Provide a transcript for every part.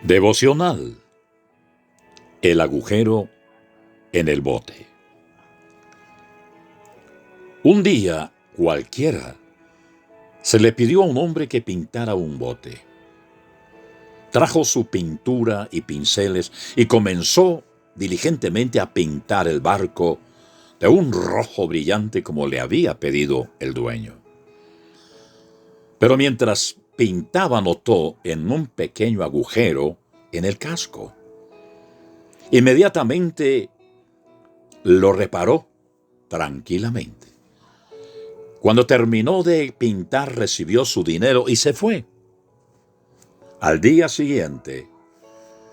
Devocional. El agujero en el bote. Un día cualquiera se le pidió a un hombre que pintara un bote. Trajo su pintura y pinceles y comenzó diligentemente a pintar el barco de un rojo brillante como le había pedido el dueño. Pero mientras pintaba notó en un pequeño agujero en el casco. Inmediatamente lo reparó tranquilamente. Cuando terminó de pintar, recibió su dinero y se fue. Al día siguiente,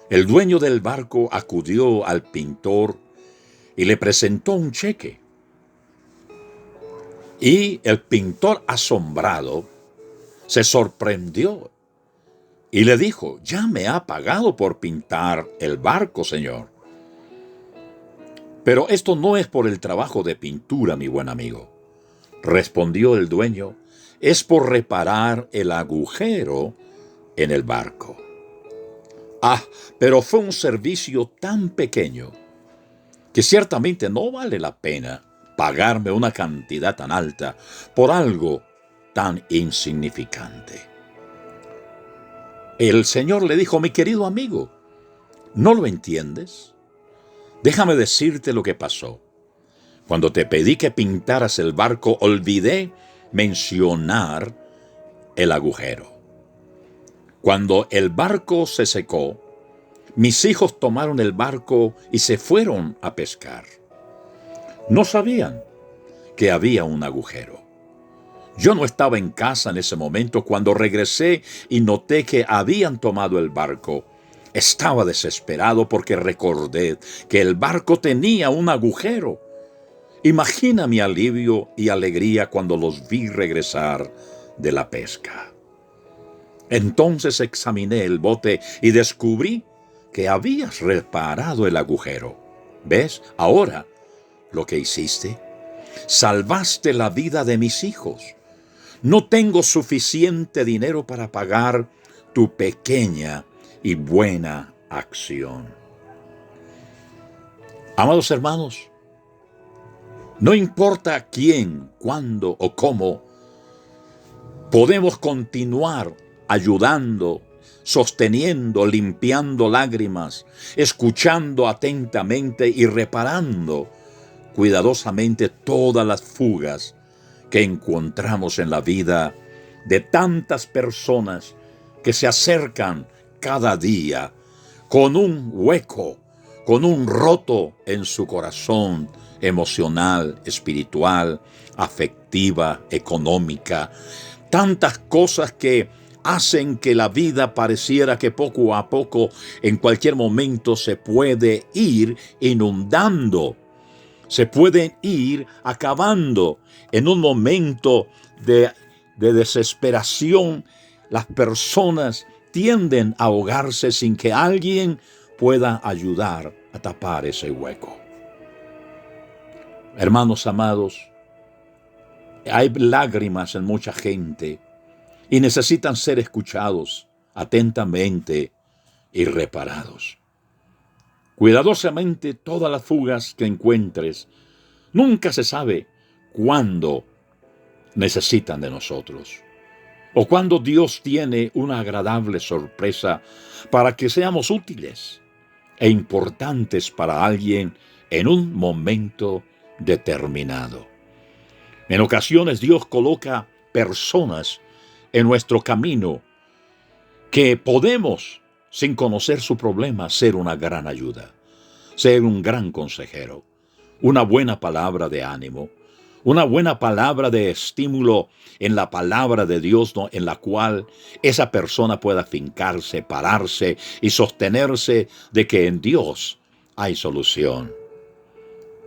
el dueño del barco acudió al pintor y le presentó un cheque. Y el pintor, asombrado, se sorprendió y le dijo: «Ya me ha pagado por pintar el barco, señor». «Pero esto no es por el trabajo de pintura, mi buen amigo», respondió el dueño, «es por reparar el agujero en el barco». «Ah, pero fue un servicio tan pequeño que ciertamente no vale la pena pagarme una cantidad tan alta por algo tan insignificante». El Señor le dijo: «Mi querido amigo, ¿no lo entiendes? Déjame decirte lo que pasó. Cuando te pedí que pintaras el barco, olvidé mencionar el agujero. Cuando el barco se secó, mis hijos tomaron el barco y se fueron a pescar. No sabían que había un agujero. Yo no estaba en casa en ese momento. Cuando regresé y noté que habían tomado el barco, estaba desesperado porque recordé que el barco tenía un agujero. Imagina mi alivio y alegría cuando los vi regresar de la pesca. Entonces examiné el bote y descubrí que habías reparado el agujero. ¿Ves ahora lo que hiciste? Salvaste la vida de mis hijos. No tengo suficiente dinero para pagar tu pequeña y buena acción». Amados hermanos, no importa quién, cuándo o cómo, podemos continuar ayudando, sosteniendo, limpiando lágrimas, escuchando atentamente y reparando cuidadosamente todas las fugas que encontramos en la vida de tantas personas que se acercan cada día con un hueco, con un roto en su corazón emocional, espiritual, afectiva, económica. Tantas cosas que hacen que la vida pareciera que poco a poco, en cualquier momento, se puede ir inundando. Se pueden ir acabando. En un momento de desesperación, las personas tienden a ahogarse sin que alguien pueda ayudar a tapar ese hueco. Hermanos amados, hay lágrimas en mucha gente y necesitan ser escuchados atentamente y reparados. Cuidadosamente todas las fugas que encuentres. Nunca se sabe cuándo necesitan de nosotros o cuándo Dios tiene una agradable sorpresa para que seamos útiles e importantes para alguien en un momento determinado. En ocasiones Dios coloca personas en nuestro camino que podemos, sin conocer su problema, ser una gran ayuda, ser un gran consejero, una buena palabra de ánimo, una buena palabra de estímulo en la palabra de Dios, en la cual esa persona pueda fincarse, pararse y sostenerse de que en Dios hay solución.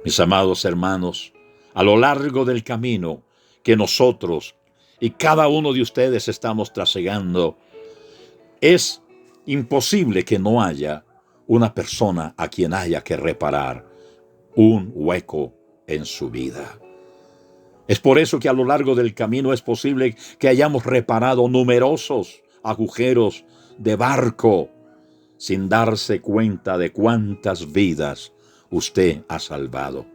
Mis amados hermanos, a lo largo del camino que nosotros y cada uno de ustedes estamos trasegando, es imposible que no haya una persona a quien haya que reparar un hueco en su vida. Es por eso que a lo largo del camino es posible que hayamos reparado numerosos agujeros de barco sin darse cuenta de cuántas vidas usted ha salvado.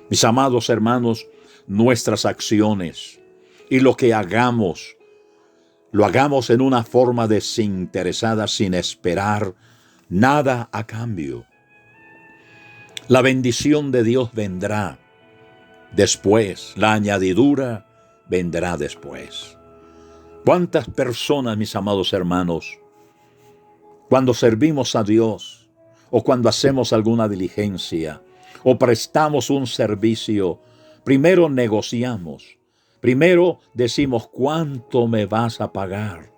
Mis amados hermanos, nuestras acciones y lo que hagamos, lo hagamos en una forma desinteresada, sin esperar nada a cambio. La bendición de Dios vendrá después, la añadidura vendrá después. ¿Cuántas personas, mis amados hermanos, cuando servimos a Dios o cuando hacemos alguna diligencia o prestamos un servicio, primero negociamos, primero decimos cuánto me vas a pagar?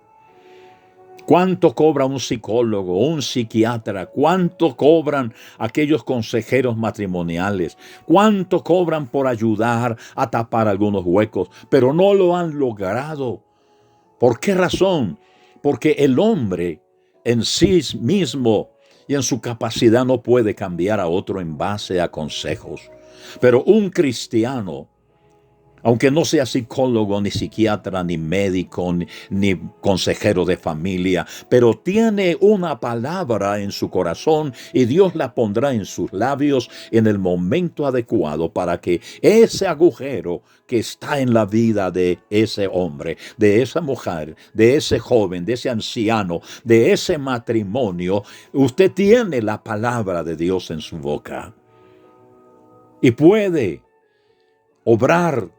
¿Cuánto cobra un psicólogo, un psiquiatra? ¿Cuánto cobran aquellos consejeros matrimoniales? ¿Cuánto cobran por ayudar a tapar algunos huecos? Pero no lo han logrado. ¿Por qué razón? Porque el hombre en sí mismo y en su capacidad no puede cambiar a otro en base a consejos. Pero un cristiano, aunque no sea psicólogo, ni psiquiatra, ni médico, ni consejero de familia, pero tiene una palabra en su corazón y Dios la pondrá en sus labios en el momento adecuado para que ese agujero que está en la vida de ese hombre, de esa mujer, de ese joven, de ese anciano, de ese matrimonio, usted tiene la palabra de Dios en su boca y puede obrar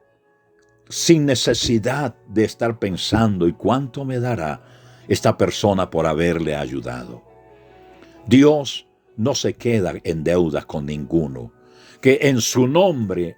sin necesidad de estar pensando ¿y cuánto me dará esta persona por haberle ayudado? Dios no se queda en deudas con ninguno. Que en su nombre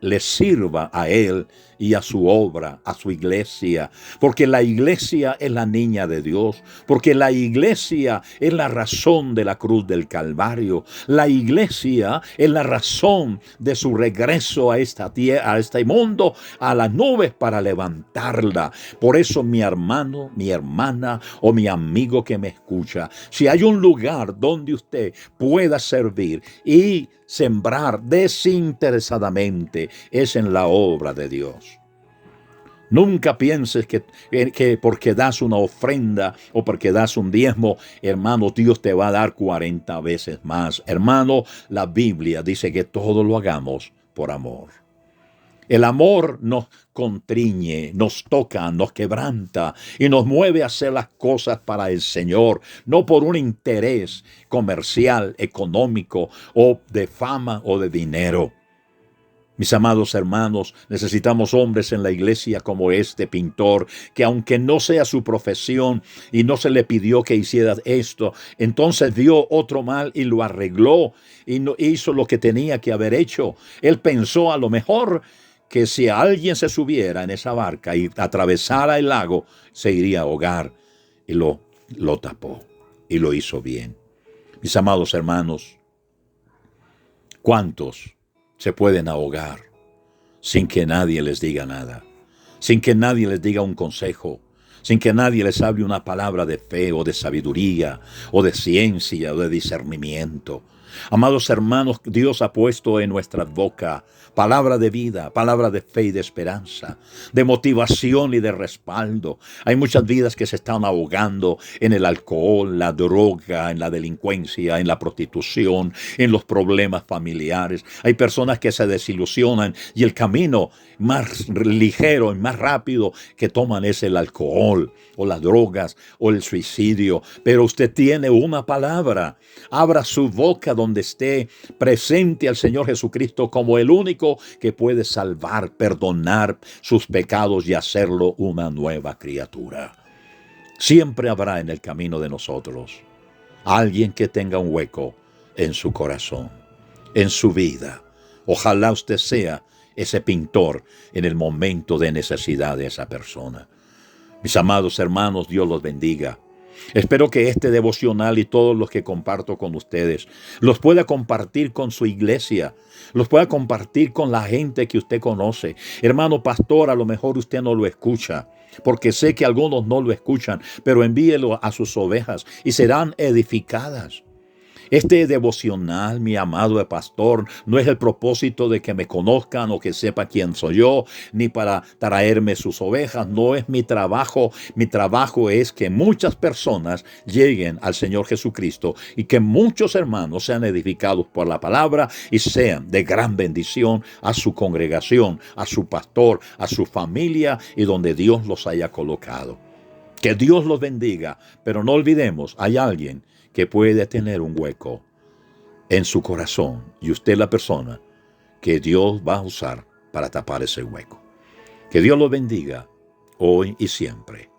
le sirva a Él y a su obra, a su iglesia, porque la iglesia es la niña de Dios, porque la iglesia es la razón de la cruz del Calvario, la iglesia es la razón de su regreso a esta tierra, a este mundo, a las nubes para levantarla. Por eso, mi hermano, mi hermana o mi amigo que me escucha, si hay un lugar donde usted pueda servir y sembrar desinteresadamente, es en la obra de Dios. Nunca pienses que porque das una ofrenda o porque das un diezmo, hermano, Dios te va a dar 40 veces más. Hermano, la Biblia dice que todo lo hagamos por amor. El amor nos contriñe, nos toca, nos quebranta y nos mueve a hacer las cosas para el Señor, no por un interés comercial, económico o de fama o de dinero. Mis amados hermanos, necesitamos hombres en la iglesia como este pintor, que aunque no sea su profesión y no se le pidió que hiciera esto, entonces vio otro mal y lo arregló y no hizo lo que tenía que haber hecho. Él pensó a lo mejor que si alguien se subiera en esa barca y atravesara el lago, se iría a ahogar, y lo tapó y lo hizo bien. Mis amados hermanos, ¿cuántos se pueden ahogar sin que nadie les diga nada, sin que nadie les diga un consejo, sin que nadie les hable una palabra de fe o de sabiduría o de ciencia o de discernimiento? Amados hermanos, Dios ha puesto en nuestra boca palabra de vida, palabra de fe y de esperanza, de motivación y de respaldo. Hay muchas vidas que se están ahogando en el alcohol, la droga, en la delincuencia, en la prostitución, en los problemas familiares. Hay personas que se desilusionan y el camino más ligero y más rápido que toman es el alcohol o las drogas o el suicidio. Pero usted tiene una palabra. Abra su boca donde esté, presente al Señor Jesucristo como el único que puede salvar, perdonar sus pecados y hacerlo una nueva criatura. Siempre habrá en el camino de nosotros alguien que tenga un hueco en su corazón, en su vida. Ojalá usted sea ese pintor en el momento de necesidad de esa persona. Mis amados hermanos, Dios los bendiga. Espero que este devocional y todos los que comparto con ustedes los pueda compartir con su iglesia, los pueda compartir con la gente que usted conoce. Hermano pastor, a lo mejor usted no lo escucha, porque sé que algunos no lo escuchan, pero envíelo a sus ovejas y serán edificadas. Este devocional, mi amado pastor, no es el propósito de que me conozcan o que sepa quién soy yo, ni para traerme sus ovejas. No es mi trabajo. Mi trabajo es que muchas personas lleguen al Señor Jesucristo y que muchos hermanos sean edificados por la palabra y sean de gran bendición a su congregación, a su pastor, a su familia y donde Dios los haya colocado. Que Dios los bendiga, pero no olvidemos, hay alguien que puede tener un hueco en su corazón y usted es la persona que Dios va a usar para tapar ese hueco. Que Dios los bendiga hoy y siempre.